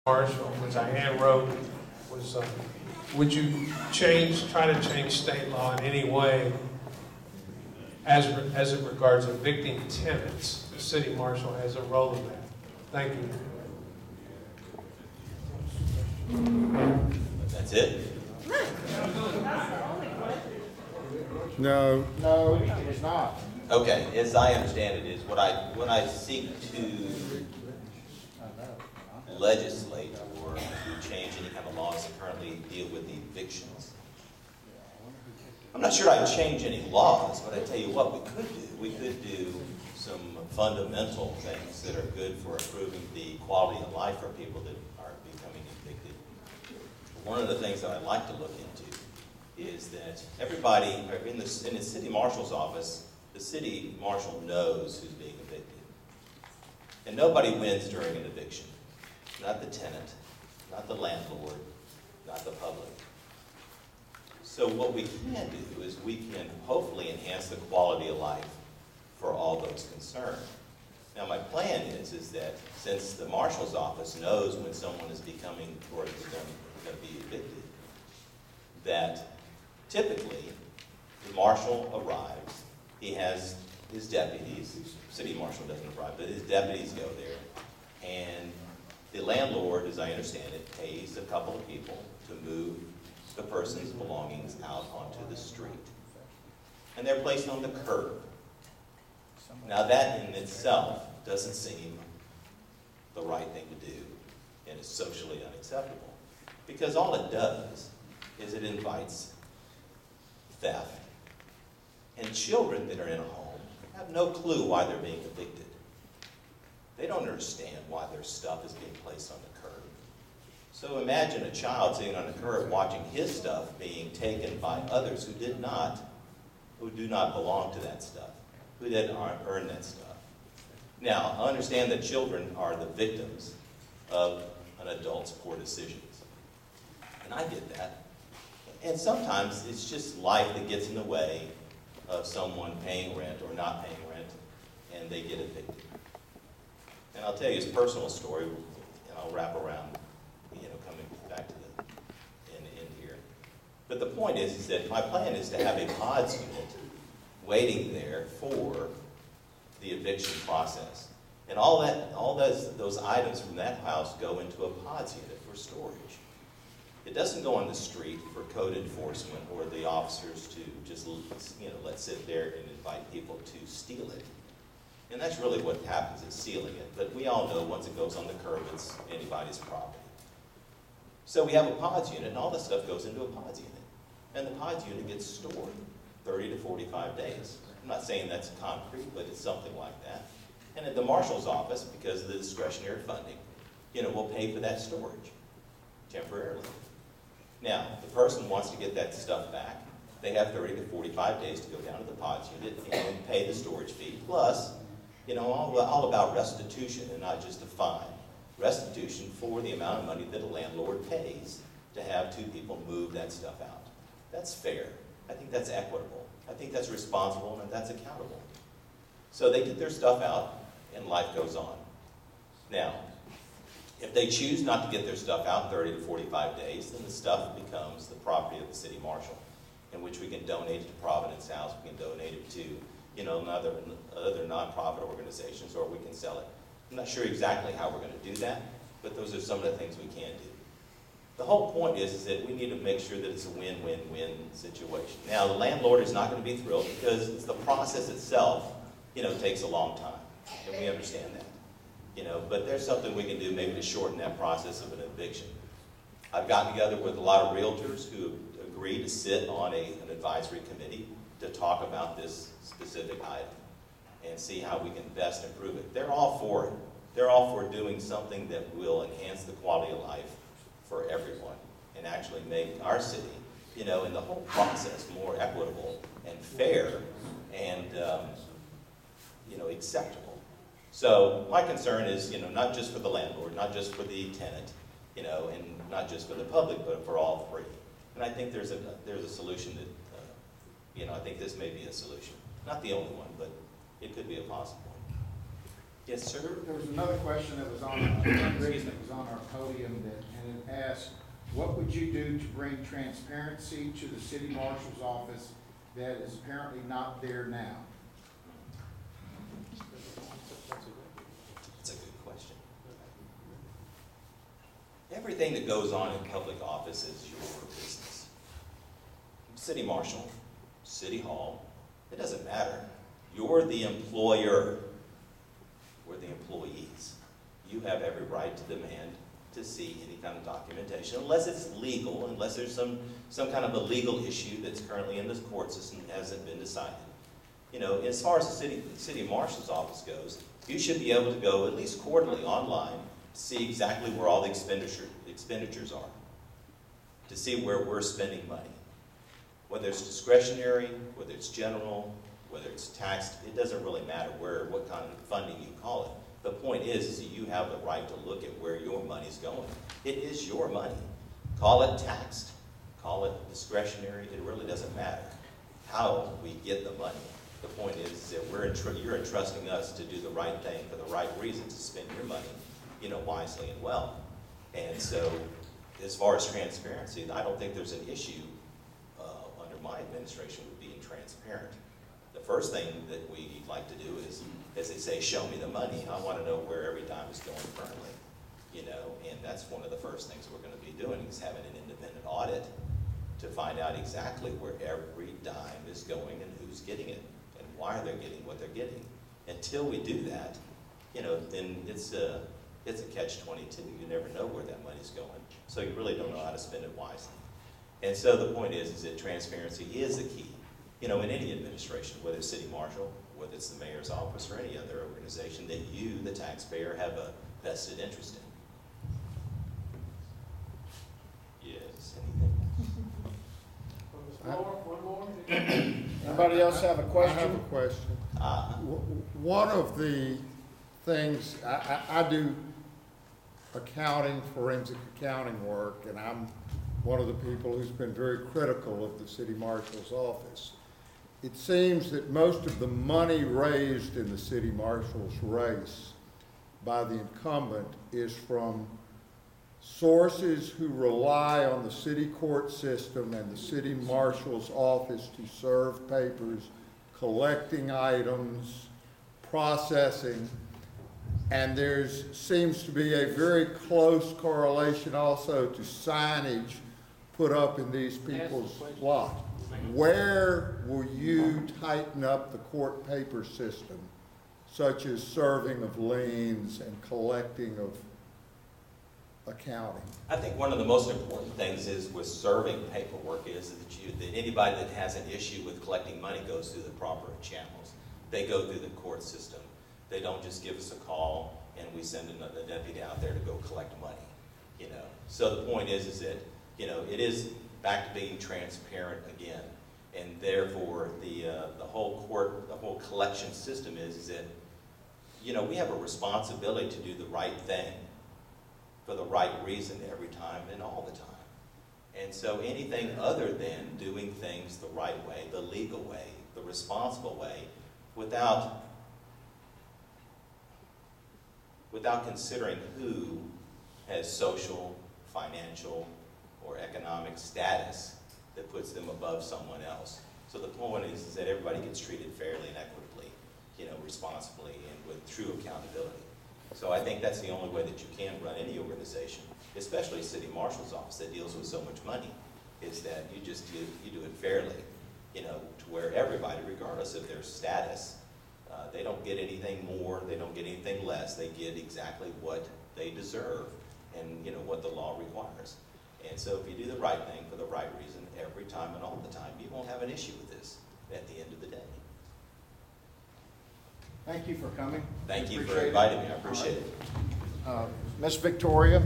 Marshal, which I hand wrote, was would you try to change state law in any way as it regards evicting tenants? The city marshal has a role in that. Thank you. That's it? No, it's not. Okay, as I understand it is, what I seek to legislate or to change any kind of laws that currently deal with the evictions. I'm not sure I'd change any laws, but I tell you what we could do. We could do some fundamental things that are good for improving the quality of life for people that are becoming evicted. One of the things that I'd like to look into is that everybody in the city marshal's office, the city marshal knows who's being evicted. And nobody wins during an eviction. Not the tenant, not the landlord, not the public. So what we can do is we can hopefully enhance the quality of life for all those concerned. Now my plan is that since the marshal's office knows when someone is becoming or is going to be evicted, that typically the marshal arrives, he has his deputies, city marshal doesn't arrive, but his deputies go there, and the landlord, as I understand it, pays a couple of people to move the person's belongings out onto the street. And they're placed on the curb. Now that in itself doesn't seem the right thing to do, and is socially unacceptable. Because all it does is it invites theft. And children that are in a home have no clue why they're being evicted. They don't understand why their stuff is being placed on the curb. So imagine a child sitting on the curb watching his stuff being taken by others who do not belong to that stuff, who didn't earn that stuff. Now, I understand that children are the victims of an adult's poor decisions. And I get that. And sometimes it's just life that gets in the way of someone paying rent or not paying rent, and they get evicted. And I'll tell you his personal story, and I'll wrap around, coming back to the end here. But the point is that my plan is to have a pods unit waiting there for the eviction process. And all those items from that house go into a pods unit for storage. It doesn't go on the street for code enforcement or the officers to just let sit there and invite people to steal it. And that's really what happens, is stealing it. But we all know once it goes on the curb, it's anybody's property. So we have a pods unit, and all this stuff goes into a pods unit. And the pods unit gets stored 30 to 45 days. I'm not saying that's concrete, but it's something like that. And at the marshal's office, because of the discretionary funding, we'll pay for that storage temporarily. Now, the person wants to get that stuff back. They have 30 to 45 days to go down to the pods unit and pay the storage fee, plus all about restitution and not just a fine. Restitution for the amount of money that a landlord pays to have two people move that stuff out. That's fair. I think that's equitable. I think that's responsible, and that's accountable. So they get their stuff out, and life goes on. Now, if they choose not to get their stuff out in 30 to 45 days, then the stuff becomes the property of the city marshal, in which we can donate it to Providence House, we can donate it to other nonprofit organizations, or we can sell it. I'm not sure exactly how we're going to do that, but those are some of the things we can do. The whole point is that we need to make sure that it's a win-win-win situation. Now, the landlord is not going to be thrilled because it's the process itself, takes a long time, and we understand that. But there's something we can do maybe to shorten that process of an eviction. I've gotten together with a lot of realtors who agreed to sit on an advisory committee to talk about this specific item and see how we can best improve it. They're all for it. They're all for doing something that will enhance the quality of life for everyone and actually make our city, and the whole process more equitable and fair and, acceptable. So my concern is, not just for the landlord, not just for the tenant, and not just for the public, but for all three. And I think there's a solution that, I think this may be a solution. Not the only one, but it could be a possible one. Yes, sir. There was another question that was on, that was on our podium and it asked, what would you do to bring transparency to the city marshal's office that is apparently not there now? That's a good question. Everything that goes on in public office is your business. City marshal, city hall, it doesn't matter. You're the employer. We're the employees. You have every right to demand to see any kind of documentation, unless it's legal, unless there's some kind of a legal issue that's currently in the court system that hasn't been decided. You know, as far as the city marshal's office goes, you should be able to go at least quarterly online to see exactly where all the expenditures are, to see where we're spending money. Whether it's discretionary, whether it's general, whether it's taxed, it doesn't really matter what kind of funding you call it. The point is that you have the right to look at where your money's going. It is your money. Call it taxed, call it discretionary, it really doesn't matter how we get the money. The point is that you're entrusting us to do the right thing for the right reason, to spend your money, you know, wisely and well. And so, as far as transparency, I don't think there's an issue under my administration with being transparent. The first thing that we like to do is, as they say, show me the money. I want to know where every dime is going currently, you know, and that's one of the first things we're going to be doing, is having an independent audit to find out exactly where every dime is going and who's getting it and why they're getting what they're getting. Until we do that, you know, then it's a catch-22. You never know where that money's going, so you really don't know how to spend it wisely. And so the point is that transparency is the key. You know, in any administration, whether it's city marshal, whether it's the mayor's office, or any other organization that you, the taxpayer, have a vested interest in. Yes, anything? One more. Anybody else have a question? I have a question. One of the things, I do accounting, forensic accounting work, and I'm one of the people who's been very critical of the city marshal's office. It seems that most of the money raised in the city marshal's race by the incumbent is from sources who rely on the city court system and the city marshal's office to serve papers, collecting items, processing, and there seems to be a very close correlation also to signage put up in these people's lots. Where will you tighten up the court paper system, such as serving of liens and collecting of accounting? I think one of the most important things is with serving paperwork is that anybody that has an issue with collecting money goes through the proper channels. They go through the court system. They don't just give us a call and we send a deputy out there to go collect money, you know. So the point is that, you know, it is back to being transparent again, and therefore the whole collection system is that, you know, we have a responsibility to do the right thing for the right reason every time and all the time. And so anything other than doing things the right way, the legal way, the responsible way, without considering who has social, financial, or economic status that puts them above someone else. So the point is that everybody gets treated fairly and equitably, you know, responsibly and with true accountability. So I think that's the only way that you can run any organization, especially a city marshal's office that deals with so much money, is that you do it fairly, you know, to where everybody, regardless of their status, they don't get anything more, they don't get anything less, they get exactly what they deserve and, you know, what the law requires. And so if you do the right thing for the right reason every time and all the time, you won't have an issue with this at the end of the day. Thank you for coming. Thank you for inviting me. I appreciate it. Miss Victoria?